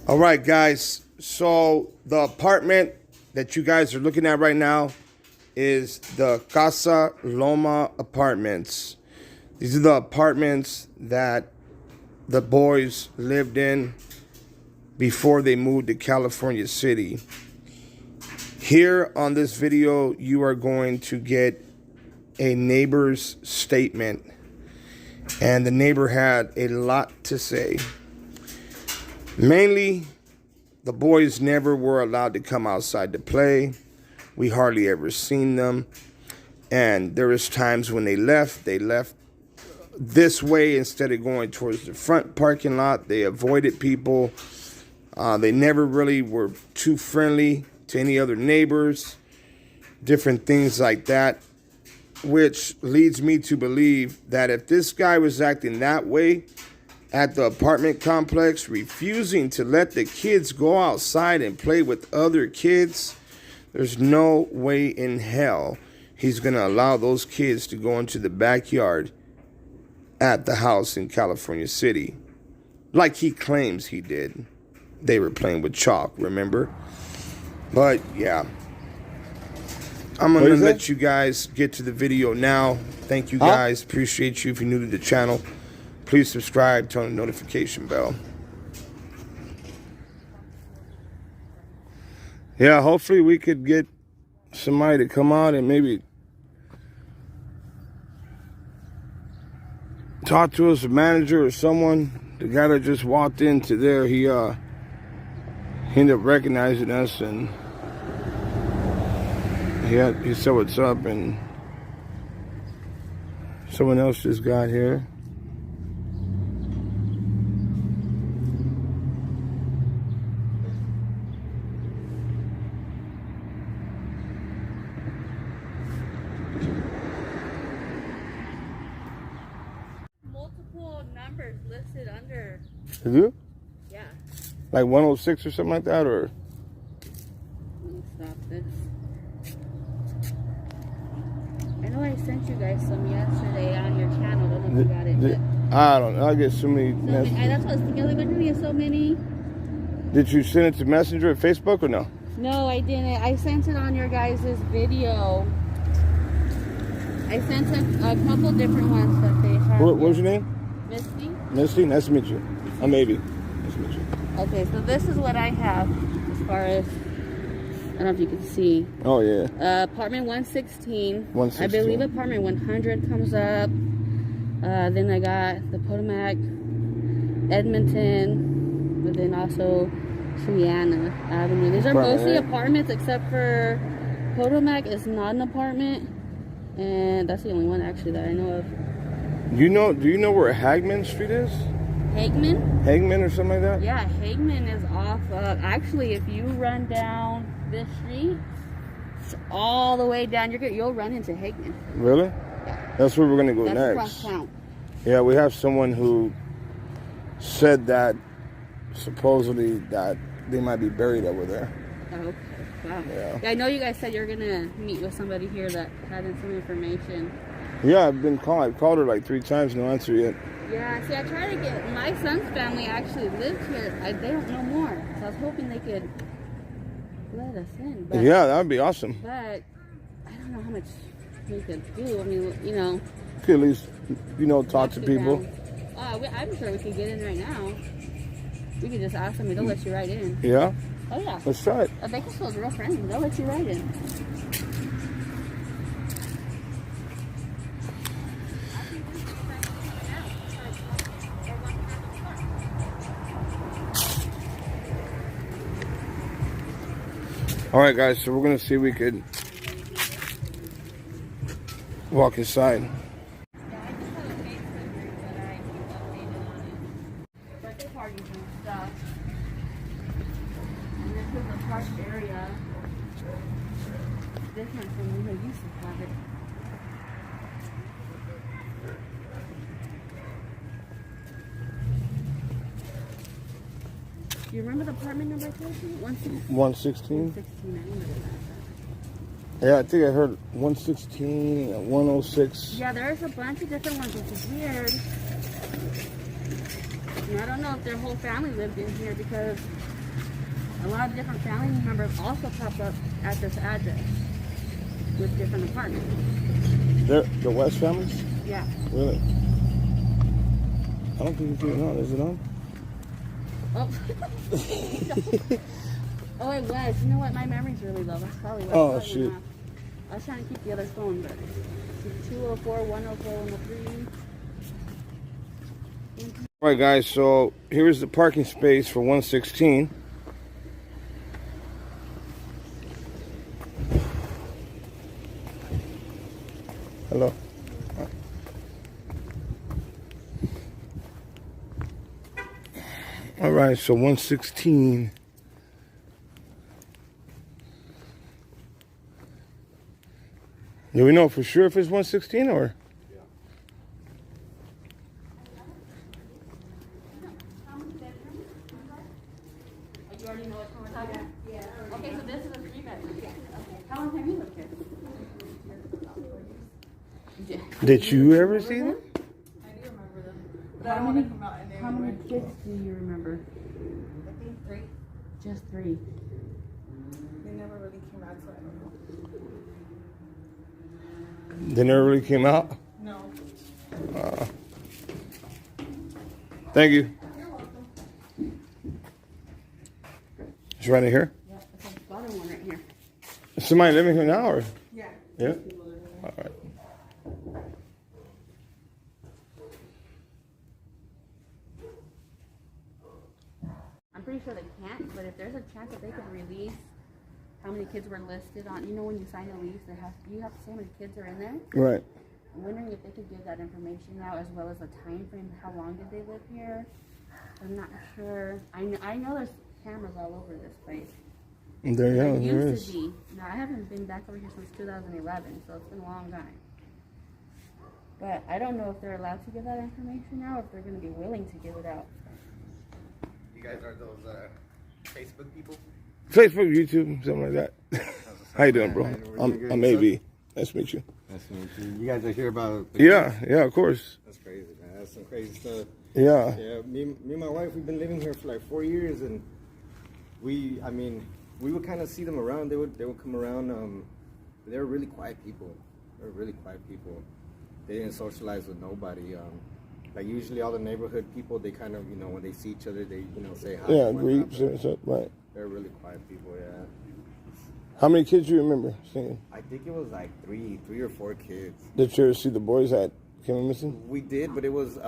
All right, guys. So the apartment that you guys are looking at right now is the Casa Loma apartments. These are the apartments that the boys lived in before they moved to California City. Here on this video, you are going to get a neighbor's statement. And the neighbor had a lot to say. Mainly, the boys never were allowed to come outside to play. We hardly ever seen them. And there was times when they left this way instead of going towards the front parking lot. They avoided people. They never really were too friendly to any other neighbors. Different things like that. Which leads me to believe that if this guy was acting that way at the apartment complex, refusing to let the kids go outside and play with other kids, there's no way in hell he's going to allow those kids to go into the backyard at the house in California City. Like he claims he did. They were playing with chalk, remember? But, yeah. I'm going to let you guys get to the video now. Thank you, guys. Appreciate you. If you're new to the channel, please subscribe, turn on the notification bell. Yeah, hopefully we could get somebody to come out and maybe talk to us, a manager or someone. The guy that just walked into there, he ended up recognizing us, and he said what's up, and someone else just got here. Multiple numbers listed under. Is it? Yeah. Like 106 or something like that, or? Let me stop this. I know I sent you guys some yesterday on your channel. Don't know if you got it. I don't know. I get so many messages. That's what I was thinking. Like, when you get so many. Did you send it to Messenger or Facebook or no? No, I didn't. I sent it on your guys' video. I sent a couple different ones that they have. What was your name? Misty. Misty, nice to meet you. I'm Maybe. Nice to meet you. Okay, so this is what I have as far as, I don't know if you can see. Oh, yeah. Apartment 116. 116. I believe apartment 100 comes up. Then I got the Potomac, Edmonton, but then also Triana Avenue. These are mostly apartments, except for Potomac is not an apartment. And that's the only one actually that I know of. Do you know where Hagman Street is? Hagman? Hagman or something like that? Yeah, Hagman is off of, actually, if you run down this street, it's all the way down, you'll run into Hagman. Really? Yeah. That's where we're going to go next. That's town. Yeah, we have someone who said that supposedly that they might be buried over there. Oh, okay. Wow. Yeah. I know you guys said you're going to meet with somebody here that had some information. Yeah, I've called her like 3 times, no answer yet. Yeah, see, I tried to get, my son's family actually lived here. They don't know more. So I was hoping they could let us in. But, yeah, that would be awesome. But I don't know how much we could do. I mean, you know. Could at least, talk to people. I'm sure we could get in right now. We could just ask them and they'll let you right in. Yeah? Oh, yeah. Let's try it. Bakersfield's real friendly. They'll let you right in. All right, guys, so we're going to see if we could walk inside. Yeah, I just have a Facebook group that I keep updated on it. Birthday parties and stuff. And this is the park area. It's different from when they used to have it. Do you remember the apartment number I told you? 116? 116? 116, I remember that. Yeah, I think I heard 116 and 106. Yeah, there's a bunch of different ones, which is weird. And I don't know if their whole family lived in here because a lot of different family members also pop up at this address with different apartments. The West families? Yeah. Really? I don't think it's even on. Is it on? Oh. Oh, it was. You know what? My memory's really low. That's probably what. Oh, shoot. I was trying to keep the other phone, but 204, 104, 103. All right, guys. So here's the parking space for 116. Hello. All right, so 116. Do we know for sure if it's 116 or? You already know what we're talking about? Yeah. Okay, so this is a 3-bedroom. Yeah. Okay. How long have you lived here? Yeah. Did you ever see them? I do remember them. But I don't want to come out and How many kids do you remember? I think 3. Just 3. They never really came out, so I don't know. They never really came out? No. Thank you. You're welcome. It's right in here? Yeah, it's a bottom one right here. Is somebody living here now or? Yeah. Yeah? People live in there. All right. I'm pretty sure they can't, but if there's a chance that they could release how many kids were listed on, you know, when you sign a lease, you have to say how many kids are in there. Right. I'm wondering if they could give that information out as well as a time frame. How long did they live here? I'm not sure. I know there's cameras all over this place. There you go. There Used is. to be. Now I haven't been back over here since 2011, so it's been a long time. But I don't know if they're allowed to give that information now, or if they're going to be willing to give it out. You guys are those Facebook people? Facebook, YouTube, something like that. How you doing, bro? I'm AB. Nice to meet you. Nice to meet you. You guys are here about... Yeah, of course. That's crazy, man. That's some crazy stuff. Yeah. Yeah, me and my wife, we've been living here for like 4 years, and we would kind of see them around. They would come around. They were really quiet people. They were really quiet people. They didn't socialize with nobody. Like usually all the neighborhood people, they kind of, when they see each other, they, say hi. Yeah, and whatnot, greets but and stuff, right. They're really quiet people, yeah. How many kids do you remember seeing? I think it was like three or four kids. Did you ever see the boys that came missing? We did, but it was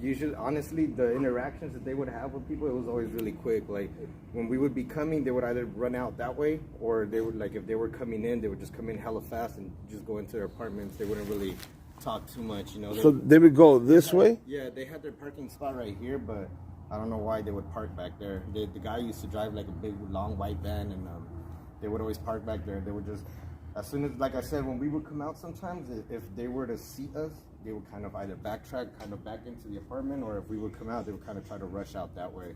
usually, honestly, the interactions that they would have with people, it was always really quick. Like when we would be coming, they would either run out that way, or they would, like, if they were coming in, they would just come in hella fast and just go into their apartments. They wouldn't really talk too much, So they would go this way? Yeah, they had their parking spot right here, but I don't know why they would park back there. The guy used to drive like a big, long white van, and they would always park back there. They would just, as soon as, like I said, when we would come out sometimes, if they were to see us, they would kind of either backtrack, kind of back into the apartment, or if we would come out, they would kind of try to rush out that way.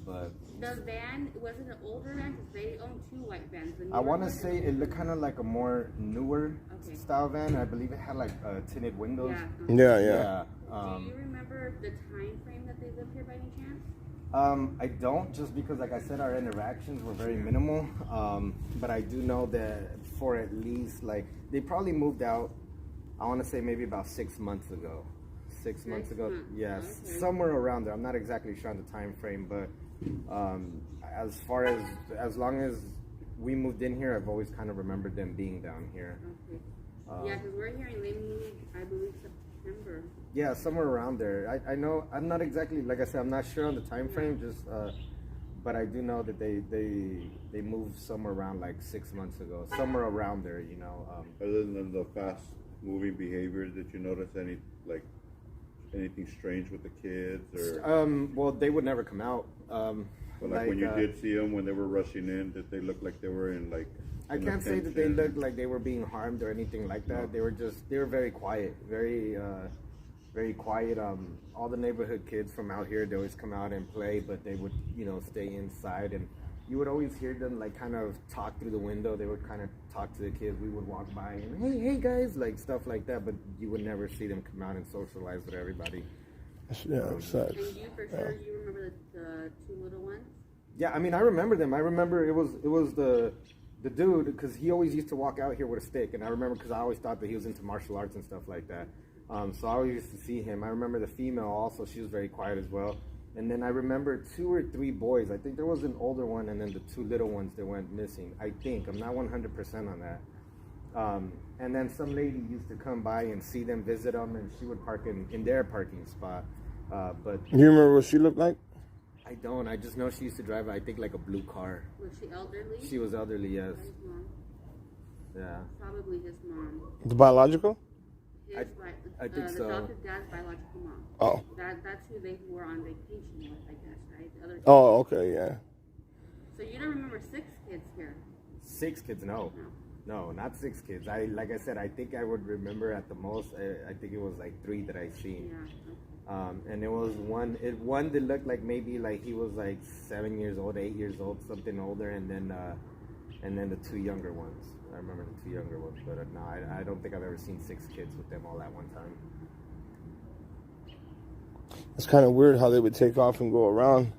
But The van, was it an older van? Because they own 2 white vans. I want to say it looked kind of like a more newer style van. I believe it had like tinted windows. Yeah. Yeah. Do you remember the time frame that they lived here by any chance? I don't, just because, like I said, our interactions were very minimal. But I do know that for at least, like, they probably moved out, I want to say maybe about 6 months ago. 6 months ago, yes, somewhere around there. I'm not exactly sure on the time frame, but as long as we moved in here, I've always kind of remembered them being down here. Okay. Yeah, because we're hearing they moved, I believe, September. Yeah, somewhere around there. I know, I'm not exactly, like I said, I'm not sure on the time frame, just but I do know that they moved somewhere around like 6 months ago, somewhere around there, Other than the fast moving behavior, did you notice anything strange with the kids, or well, they would never come out. but like when you did see them when they were rushing in, did they look like they were in like I can't say that they looked like they were being harmed or anything like that. They were very quiet, very quiet. All the neighborhood kids from out here, they always come out and play, but they would, stay inside, and you would always hear them like kind of talk through the window. They would kind of talk to the kids. We would walk by and hey guys, like stuff like that, but you would never see them come out and socialize with everybody. Yeah, it sucks. And you for sure, you remember the two little ones? Yeah, I mean, I remember them. I remember it was the dude, because he always used to walk out here with a stick, and I remember because I always thought that he was into martial arts and stuff like that. So I always used to see him. I remember the female also; she was very quiet as well. And then I remember 2 or 3 boys. I think there was an older one, and then the 2 little ones that went missing. I think I'm not 100% on that. And then some lady used to come by and see them, visit them, and she would park in their parking spot. But You remember what she looked like? I don't. I just know she used to drive, I think, like a blue car. Was she elderly? She was elderly, yes. His mom. Yeah. Probably his mom. The biological? I think the so. doctor's dad's biological mom. Oh. That's who they were on vacation with, I guess, right? The other Oh, okay, yeah. So you don't remember 6 kids here? 6 kids? No. No, not 6 kids. Like I said, I think I would remember at the most. I think it was like 3 that I seen. Yeah. And it was one that looked like maybe like he was like 7 years old, 8 years old, something older, and then the 2 younger ones. I remember the 2 younger ones, but no, I don't think I've ever seen 6 kids with them all at one time. It's kind of weird how they would take off and go around.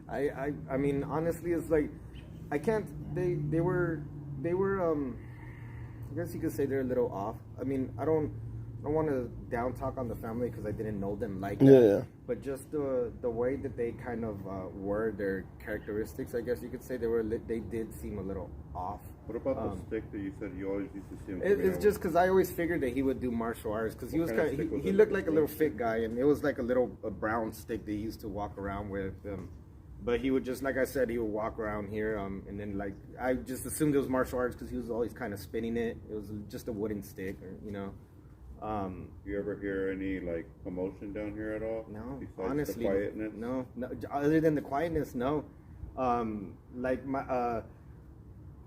I mean, honestly, it's like I can't. They were. I guess you could say they're a little off. I mean, I don't want to down talk on the family because I didn't know them like that. Yeah. But just the way that they kind of were, their characteristics, I guess you could say they did seem a little off. What about the stick that you said you always used to see him? It's just because I always figured that he would do martial arts because he was he looked like a little fit guy, and it was like a brown stick that he used to walk around with. But he would just, like I said, he would walk around here, and then like I just assumed it was martial arts because he was always kind of spinning it. It was just a wooden stick, you know. You ever hear any like commotion down here at all? No, besides honestly, the quietness? no. Other than the quietness, no. Like my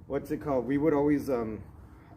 what's it called? We would always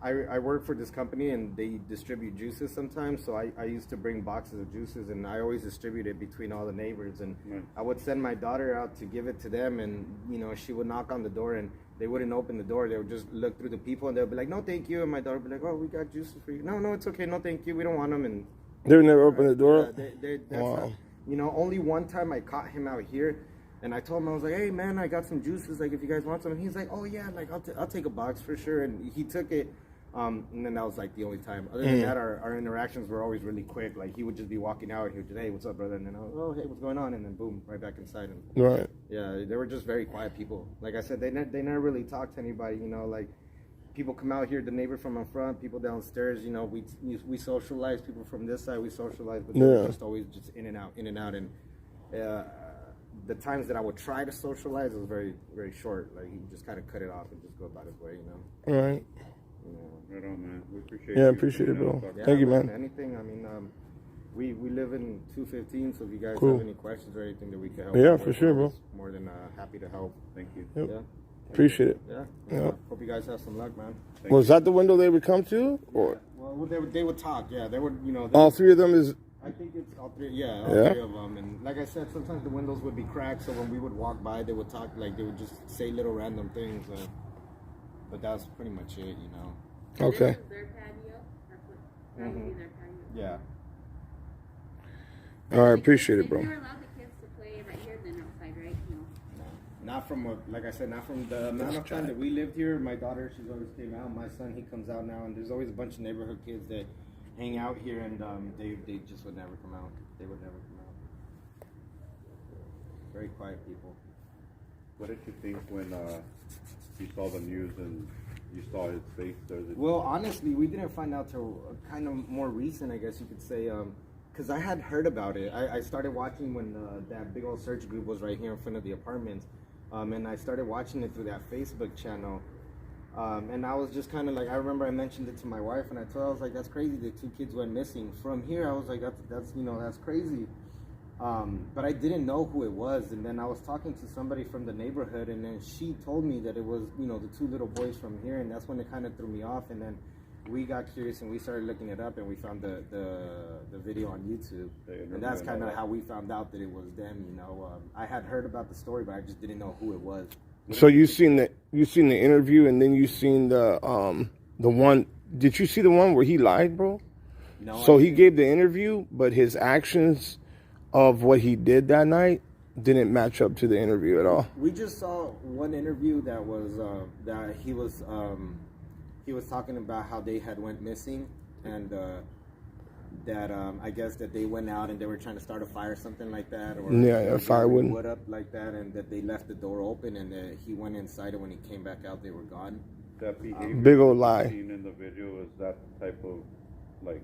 I work for this company and they distribute juices sometimes, so I used to bring boxes of juices and I always distribute it between all the neighbors, and Nice. I would send my daughter out to give it to them, and you know, she would knock on the door and they wouldn't open the door. They would just look through the people and they would be like, "No, thank you," and my daughter would be like, "Oh, we got juices for you." "No, it's okay. No, thank you. We don't want them." And They would never open the door? yeah, that's Wow. not, you know, only one time I caught him out here, and I told him, I was like, "Hey man, I got some juices. Like, if you guys want some," and he's like, "Oh yeah, like I'll take a box for sure." And he took it. And then that was like the only time. Other than that, our interactions were always really quick. Like he would just be walking out, he would just, "Hey, what's up, brother?" And then I was, "Oh, hey, what's going on?" And then boom, right back inside. And Right. yeah, they were just very quiet people. Like I said, they never really talked to anybody. You know, like people come out here, the neighbor from in front, people downstairs. You know, we socialize. People from this side, we socialize, but they were just always just in and out. And the times that I would try to socialize was very, very short. Like he just kind of cut it off and just go about his way. You know. All right. Right on, man. We appreciate Yeah, you appreciate it, coming out bro. and talking. Thank you, man. Anything. I mean, we live in 215, so if you guys Cool. have any questions or anything that we can help, Yeah, with, for sure, bro. we're more than happy to help. Thank you. Yep. Yeah. Appreciate it. Yeah. Yeah. Hope you guys have some luck, man. Thank Was that the window they would come to? Or Well, they would talk. Yeah, they would. You know. all 3 of them is... I think it's all 3. Yeah, all Yeah? 3 of them. And like I said, sometimes the windows would be cracked, so when we would walk by, they would talk. Like they would just say little random things. But that's pretty much it. You know. Okay. This is their patio. That would be their patio. Yeah. All right, appreciate it, bro. If you're allowed the kids to play right here, then outside, right? No. Not from what, like I sadd, not from the amount of time that we lived here. My daughter, she's always came out. My son, he comes out now, and there's always a bunch of neighborhood kids that hang out here, and they just would never come out. They would never come out. Very quiet people. What did you think when you saw the news and you saw his face? Well, honestly, we didn't find out till kind of more recent, I guess you could say, because I had heard about it. I started watching when that big old search group was right here in front of the apartments, and I started watching it through that Facebook channel. And I was just kind of like, I remember I mentioned it to my wife, and I told her, I was like, "That's crazy. The 2 kids went missing." From here, I was like, "That's you know, that's crazy." But I didn't know who it was, and then I was talking to somebody from the neighborhood, and then she told me that it was, you know, the 2 little boys from here, and that's when it kind of threw me off. And then we got curious and we started looking it up, and we found the video on YouTube, and that's kind of how we found out that it was them. You know, I had heard about the story, but I just didn't know who it was. So you seen the interview, and then you seen the one. Did you see the one where he lied, bro? No. So he gave the interview, but his actions of what he did that night didn't match up to the interview at all. We just saw one interview that was that he was talking about how they had went missing, and that I guess that they went out and they were trying to start a fire or something like that, or firewood wood up like that, and that they left the door open and that he went inside, and when he came back out they were gone. That behavior big old lie seen in the video, is that type of like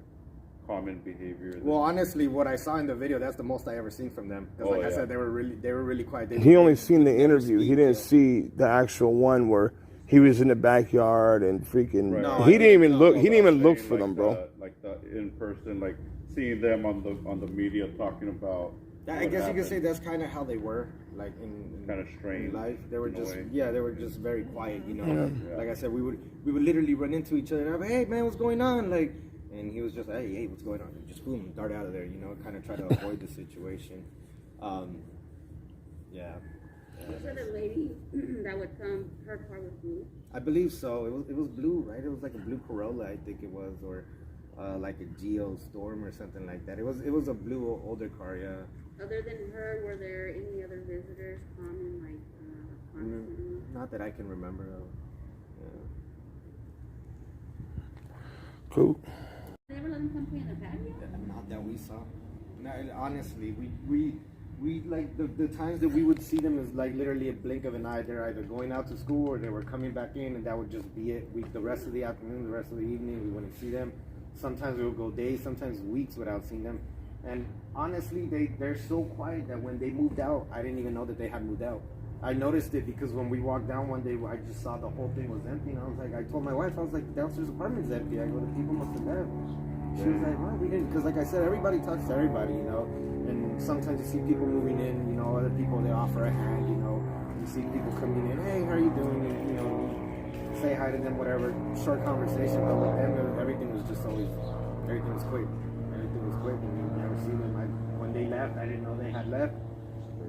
common behavior? Well, honestly, what I saw in the video, that's the most I ever seen from them. Because I said, they were really quiet. He only seen the interview. He didn't see the actual one where he was in the backyard and freaking. Right. No, he didn't even look. He didn't even look for them, bro. Like the in person, like seeing them on the media talking about. I guess you could say that's kind of how they were, like in kind of strange life. They were just they were just very quiet, you know. Yeah. Like I said, we would literally run into each other and I'd be, hey man, what's going on? Like, and he was just, hey, what's going on? And just boom, dart out of there, you know. Kind of try to avoid the situation. Yeah. Was it a lady that would come? Her car was blue. I believe so. It was blue, right? It was like a blue Corolla, I think it was, or like a Geo Storm or something like that. It was a blue older car, yeah. Other than her, were there any other visitors common, like constantly? Not that I can remember, though. Yeah. Cool. Did they ever let them come play in the patio? Not that we saw. No, honestly, we like the times that we would see them is like literally a blink of an eye. They're either going out to school or they were coming back in, and that would just be it. The rest of the afternoon, the rest of the evening, we wouldn't see them. Sometimes we would go days, sometimes weeks without seeing them. And honestly, they're so quiet that when they moved out, I didn't even know that they had moved out. I noticed it because when we walked down one day, I just saw the whole thing was empty, and I was like, I told my wife, I was like, the downstairs apartment's empty. I go, the people must have left. She was like, well, we didn't, because like I said, everybody talks to everybody, you know. And sometimes you see people moving in, you know, other people, they offer a hand, you know. You see people coming in, hey, how are you doing? And, you know, say hi to them, whatever, short conversation. But with them, everything was just always, everything was quick. Everything was quick, and you never see them. When they left, I didn't know they had left.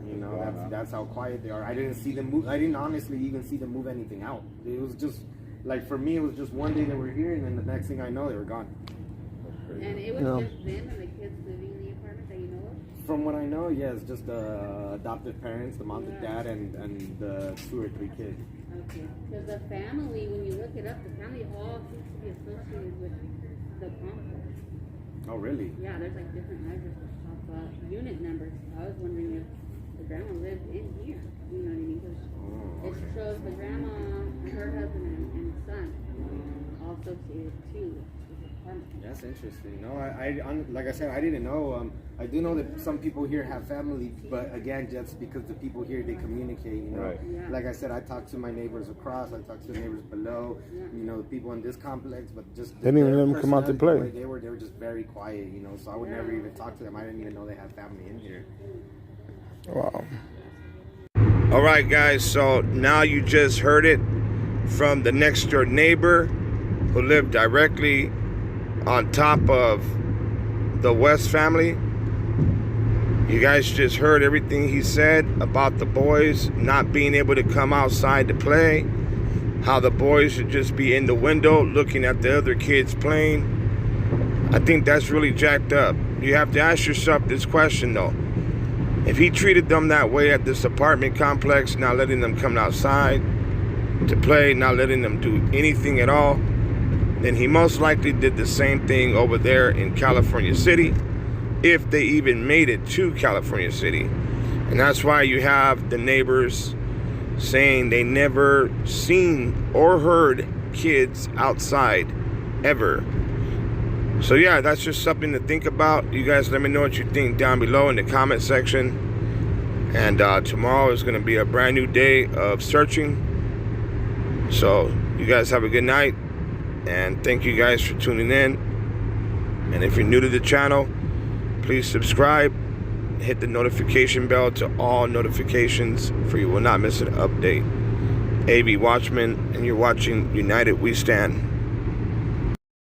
You know, that's how quiet they are. I didn't see them move. I didn't honestly even see them move anything out. It was just, like for me, it was just one day they were here, and then the next thing I know, they were gone. And it was just them and the kids living in the apartment that you know of? From what I know, yes, just the adoptive parents, the mom, the dad, and the 2 or 3 kids. Okay, because the family, when you look it up, the family all seems to be associated with the complex. Oh, really? Yeah, there's like different addresses pop up, unit numbers. I was wondering if the grandma lived in here. You know what I mean? Because it shows the grandma and her husband and son all associated too. That's interesting. No, I like I said, I didn't know. I do know that some people here have family, but again, just because the people here, they communicate, you know. Right. Yeah. Like I said, I talked to my neighbors across, I talked to the neighbors below, you know, the people in this complex, but just they didn't even let them come out to play. They were just very quiet, you know. So I would never even talk to them. I didn't even know they had family in here. Wow. All right, guys. So now you just heard it from the next door neighbor who lived directly on top of the West family. You guys just heard everything he said about the boys not being able to come outside to play, how the boys should just be in the window looking at the other kids playing. I think that's really jacked up. You have to ask yourself this question though. If he treated them that way at this apartment complex, not letting them come outside to play, not letting them do anything at all, then he most likely did the same thing over there in California City, if they even made it to California City. And that's why you have the neighbors saying they never seen or heard kids outside ever. So yeah, that's just something to think about. You guys let me know what you think down below in the comment section. And tomorrow is going to be a brand new day of searching. So you guys have a good night. And thank you guys for tuning in. And if you're new to the channel, please subscribe. Hit the notification bell to all notifications, for you will not miss an update. AV Watchman, and you're watching United We Stand.